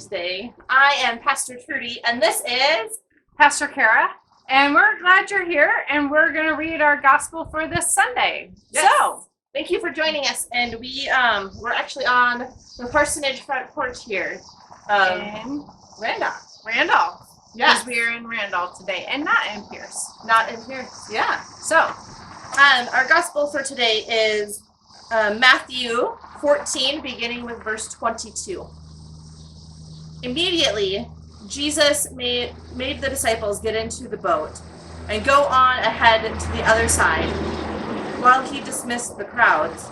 Thursday. I am Pastor Trudy, and this is Pastor Kara, and we're glad you're here, and we're going to read our gospel for this Sunday. Yes. So, thank you for joining us, and we're actually on the parsonage front porch here In Randolph. Yes. Because we are in Randolph today, and not in Pierce. Not in Pierce. Yeah. So, our gospel for today is Matthew 14, beginning with verse 22. Immediately, Jesus made the disciples get into the boat and go on ahead to the other side while he dismissed the crowds.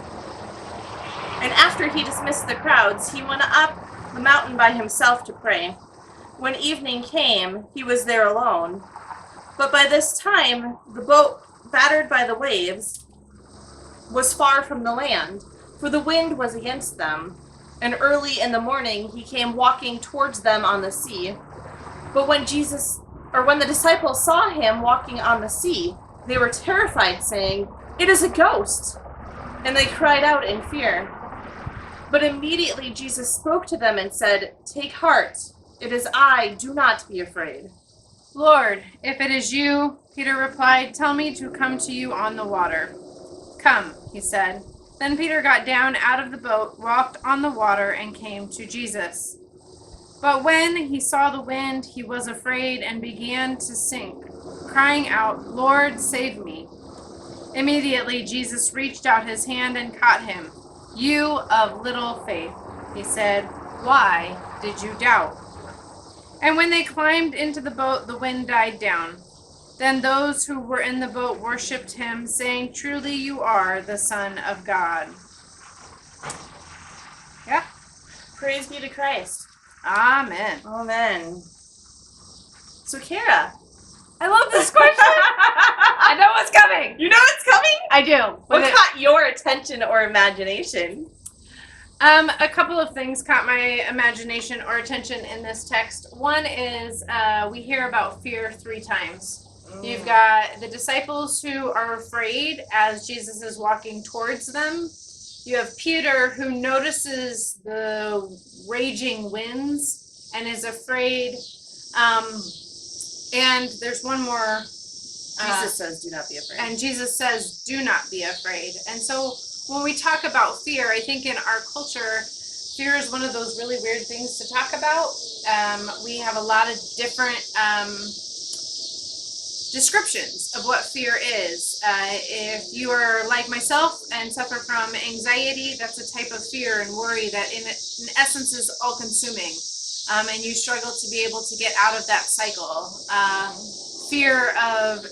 And after he dismissed the crowds, he went up the mountain by himself to pray. When evening came, he was there alone. But by this time, the boat, battered by the waves, was far from the land, for the wind was against them. And early in the morning, he came walking towards them on the sea. But when the disciples saw him walking on the sea, they were terrified, saying, "It is a ghost!" And they cried out in fear. But immediately Jesus spoke to them and said, "Take heart, it is I, do not be afraid." Lord, if it is you, Peter replied, "tell me to come to you on the water." "Come," he said. Then Peter got down out of the boat, walked on the water, and came to Jesus. But when he saw the wind, he was afraid and began to sink, crying out, "Lord, save me." Immediately Jesus reached out his hand and caught him. "You of little faith," he said, "why did you doubt?" And when they climbed into the boat, the wind died down. Then those who were in the boat worshipped him, saying, "Truly you are the Son of God." Yeah. Praise be to Christ. Amen. Amen. So, Kara. I love this question. I know what's coming. You know what's coming? I do. What caught your attention or imagination? A couple of things caught my imagination or attention in this text. One is we hear about fear 3 times. You've got the disciples who are afraid as Jesus is walking towards them. You have Peter who notices the raging winds and is afraid. And there's one more. Jesus says, "Do not be afraid." And Jesus says, "Do not be afraid." And so when we talk about fear, I think in our culture, fear is one of those really weird things to talk about. We have a lot of different descriptions of what fear is. If you are like myself and suffer from anxiety, that's a type of fear and worry that in essence is all-consuming. And you struggle to be able to get out of that cycle. Fear of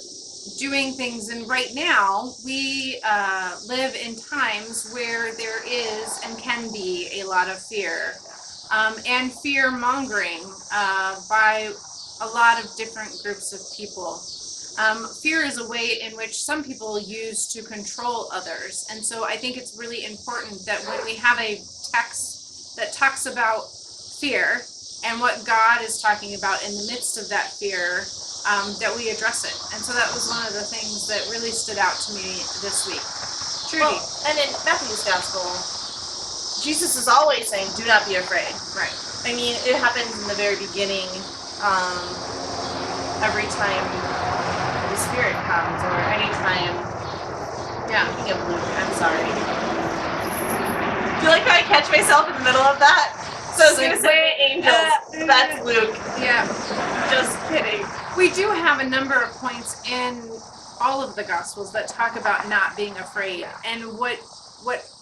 doing things, and right now we live in times where there is and can be a lot of fear, and fear mongering by a lot of different groups of people. Fear is a way in which some people use to control others, and so I think it's really important that when we have a text that talks about fear and what God is talking about in the midst of that fear, that we address it. And so that was one of the things that really stood out to me this week. Trudy. Well, and in Matthew's gospel, Jesus is always saying, "Do not be afraid." Right. I mean, it happens in the very beginning, every time the Spirit comes, or any time. Yeah, thinking of Luke. I'm sorry. Do you like how I catch myself in the middle of that? So I was going to say angels. That's Luke. Yeah. Just kidding. We do have a number of points in all of the Gospels that talk about not being afraid. And what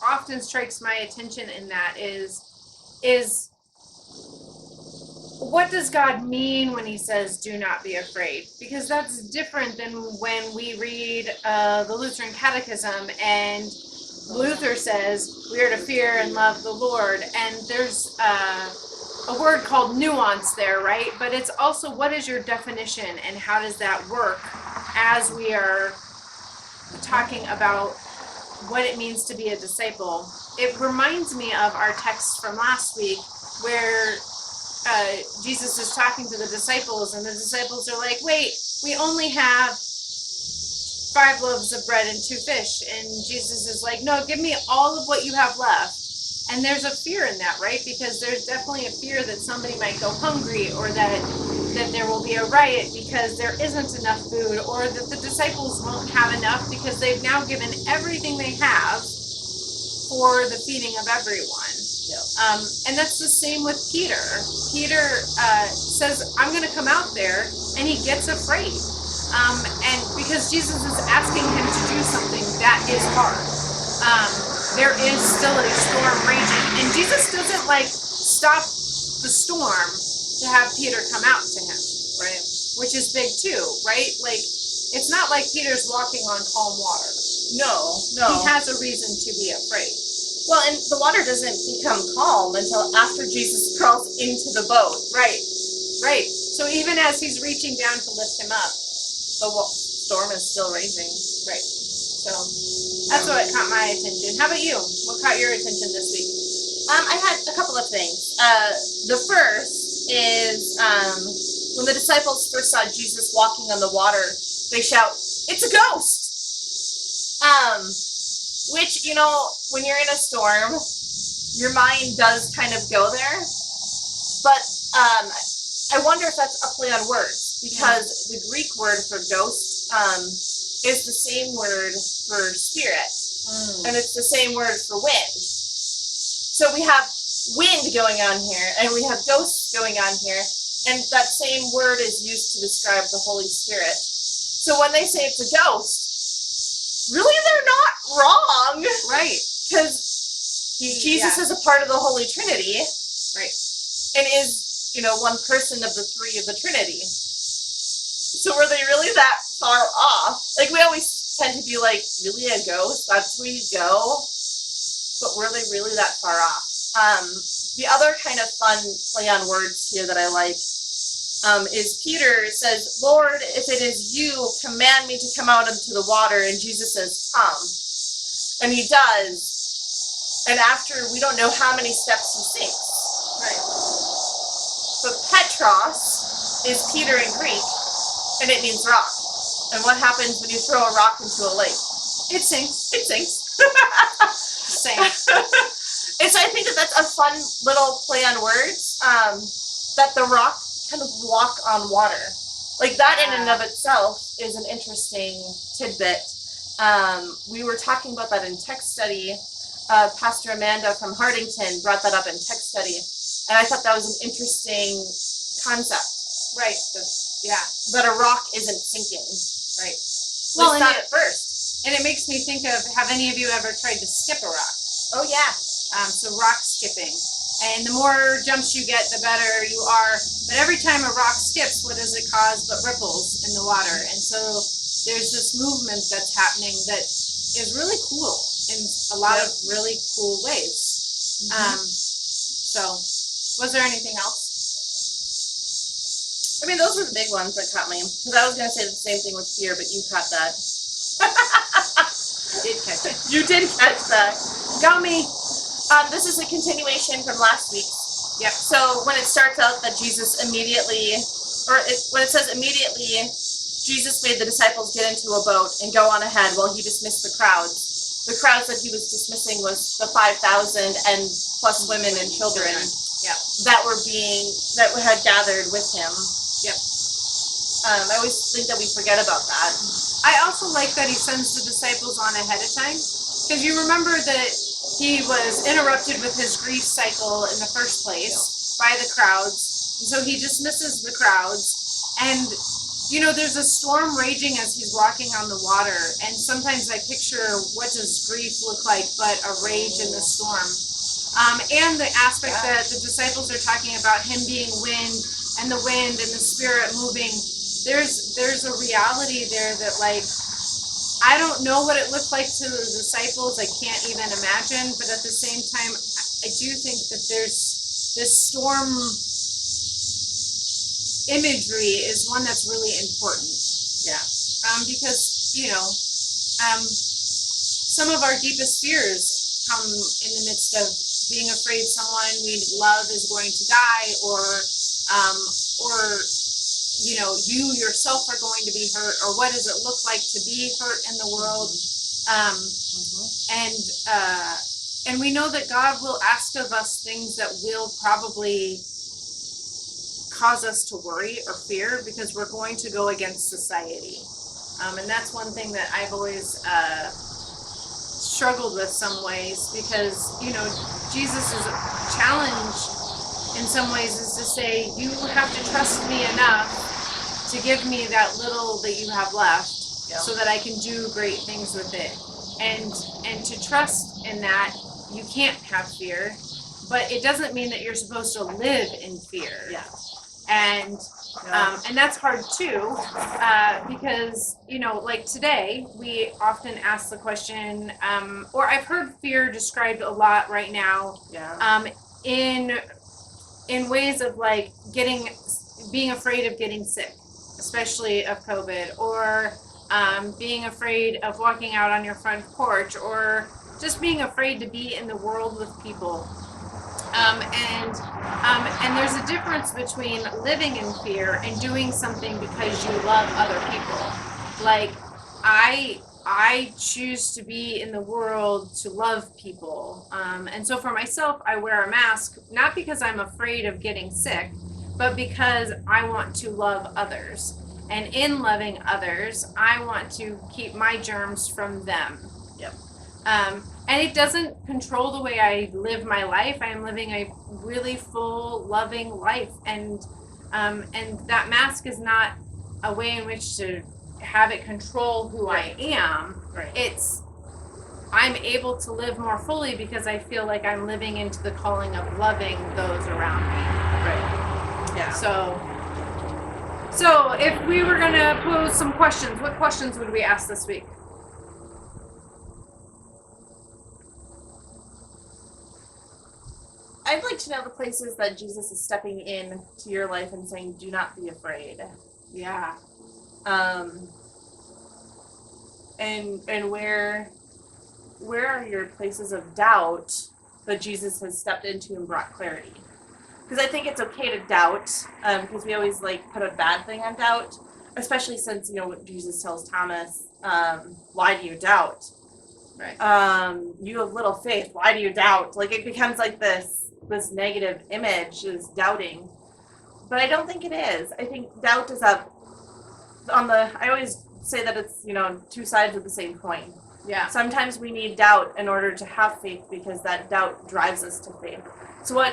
often strikes my attention in that is what does God mean when he says, "do not be afraid"? Because that's different than when we read the Lutheran Catechism and Luther says we are to fear and love the Lord. And there's a word called nuance there, right? But it's also, what is your definition and how does that work as we are talking about what it means to be a disciple? It reminds me of our text from last week where Jesus is talking to the disciples, and the disciples are like, "Wait, we only have 5 loaves of bread and 2 fish." And Jesus is like, "No, give me all of what you have left. And there's a fear in that, right? Because there's definitely a fear that somebody might go hungry, or that there will be a riot because there isn't enough food, or that the disciples won't have enough because they've now given everything they have for the feeding of everyone. Yeah. And that's the same with Peter. Peter says, I'm going to come out there, and he gets afraid. And because Jesus is asking him to do something that is hard. There is still a storm raging, and Jesus doesn't stop the storm to have Peter come out to him, Right. which is big too, right? Like, it's not like Peter's walking on calm water. No. He has a reason to be afraid. Well, and the water doesn't become calm until after Jesus crawls into the boat. Right. So even as he's reaching down to lift him up, The storm is still raging. right. So that's what caught my attention. How about you? What caught your attention this week? I had a couple of things. The first is when the disciples first saw Jesus walking on the water, they shout, "It's a ghost!" Which, when you're in a storm, your mind does kind of go there. But I wonder if that's a play on words, because the Greek word for ghost is the same word for spirit, and it's the same word for wind. So we have wind going on here, and we have ghosts going on here, and that same word is used to describe the Holy Spirit. So when they say it's a ghost, really they're not wrong. Right. Because Jesus is a part of the Holy Trinity. Right. And is, one person of the three of the Trinity. So were they really that far off? Like, we always tend to be like, really a ghost? That's where you go? But were they really that far off? The other kind of fun play on words here that I like is Peter says, "Lord, if it is you, command me to come out into the water." And Jesus says, "Come." And he does. And after, we don't know how many steps he sinks. Right. But Petros is Peter in Greek, and it means rock. And what happens when you throw a rock into a lake? It sinks. It sinks. Same. And so I think that that's a fun little play on words, that the rock kind of walk on water. Like, that in and of itself is an interesting tidbit. We were talking about that in text study. Pastor Amanda from Hardington brought that up in text study. And I thought that was an interesting concept. Right. Yeah. That a rock isn't sinking. Right. Well, it's not at first. And it makes me think of, have any of you ever tried to skip a rock? Oh, yeah. So rock skipping. And the more jumps you get, the better you are. But every time a rock skips, what does it cause but ripples in the water? And so there's this movement that's happening that is really cool in a lot of really cool ways. So was there anything else? I mean, those were the big ones that caught me. Because I was going to say the same thing with fear, but you caught that. I did catch it. You did catch that. Got me. This is a continuation from last week. Yep. So when it starts out that Jesus immediately, when it says immediately, Jesus made the disciples get into a boat and go on ahead while he dismissed the crowds. The crowds that he was dismissing was the 5,000 and plus women and children. Yep. that had gathered with him. Yep. I always think that we forget about that. I also like that he sends the disciples on ahead of time, because you remember that he was interrupted with his grief cycle in the first place by the crowds, and so he dismisses the crowds, and there's a storm raging as he's walking on the water, and sometimes I picture, what does grief look like but a rage in the storm? And the aspect that the disciples are talking about him being wind and the spirit moving. There's a reality there that, like, I don't know what it looked like to the disciples. I can't even imagine. But at the same time, I do think that there's this storm imagery is one that's really important. Yeah. Because, some of our deepest fears come in the midst of being afraid someone we love is going to die, or you yourself are going to be hurt, or what does it look like to be hurt in the world? And And we know that God will ask of us things that will probably cause us to worry or fear because we're going to go against society. And that's one thing that I've always struggled with some ways because, Jesus' challenge in some ways is to say, you have to trust me enough to give me that little that you have left so that I can do great things with it. And to trust in that, you can't have fear, but it doesn't mean that you're supposed to live in fear. Yeah. And that's hard too, because, like today, we often ask the question, or I've heard fear described a lot right now, in ways of like being afraid of getting sick, especially of COVID, or being afraid of walking out on your front porch, or just being afraid to be in the world with people. And there's a difference between living in fear and doing something because you love other people. Like, I choose to be in the world to love people. And so for myself, I wear a mask, not because I'm afraid of getting sick, but because I want to love others. And in loving others, I want to keep my germs from them. Yep. And it doesn't control the way I live my life. I am living a really full, loving life. And that mask is not a way in which to have it control who I am. Right. I'm able to live more fully because I feel like I'm living into the calling of loving those around me. Right. Yeah. So if we were going to pose some questions, what questions would we ask this week? I'd like to know the places that Jesus is stepping in to your life and saying, do not be afraid. Yeah. And where are your places of doubt that Jesus has stepped into and brought clarity? Because I think it's okay to doubt, because we always put a bad thing on doubt, especially since, what Jesus tells Thomas, why do you doubt? Right. You have little faith. Why do you doubt? It becomes this negative image is doubting. But I don't think it is. I think doubt is I always say that it's, two sides of the same coin. Yeah. Sometimes we need doubt in order to have faith because that doubt drives us to faith. So what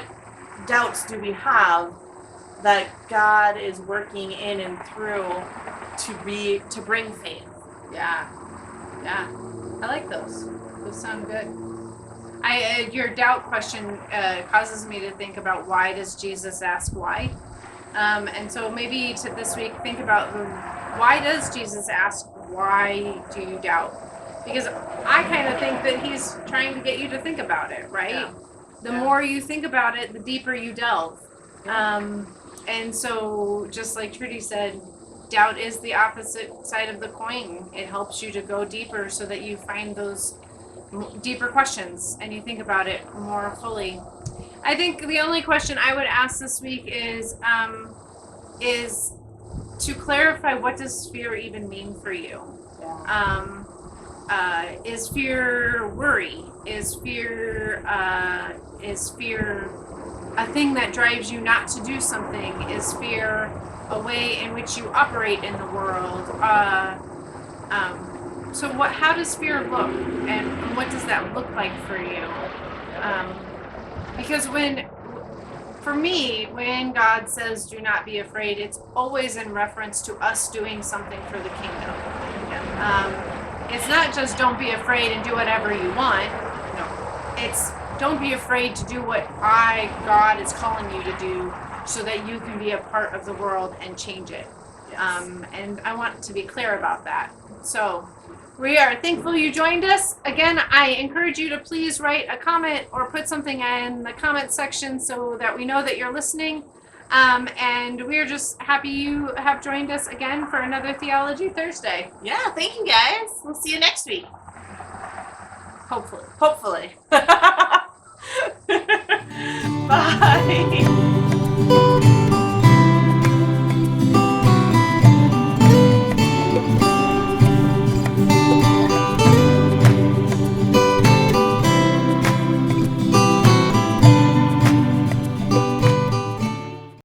doubts do we have that God is working in and through to bring faith? Yeah. I like those. Those sound good. Your doubt question causes me to think about why does Jesus ask why? And so maybe this week think about why does Jesus ask why do you doubt? Because I kind of think that he's trying to get you to think about it, right? Yeah. The more you think about it, the deeper you delve. And so just like Trudy said, doubt is the opposite side of the coin. It helps you to go deeper so that you find those deeper questions and you think about it more fully. I think the only question I would ask this week is to clarify, what does fear even mean for you? Yeah. Is fear worry? Is fear a thing that drives you not to do something? Is fear a way in which you operate in the world? So how does fear look, and what does that look like for you? Because for me, when God says do not be afraid, it's always in reference to us doing something for the kingdom. It's not just don't be afraid and do whatever you want. No. It's don't be afraid to do what God is calling you to do so that you can be a part of the world and change it. Yes. And I want to be clear about that. So we are thankful you joined us. Again, I encourage you to please write a comment or put something in the comment section so that we know that you're listening. And we're just happy you have joined us again for another Theology Thursday. Yeah, thank you guys. We'll see you next week. Hopefully. Bye.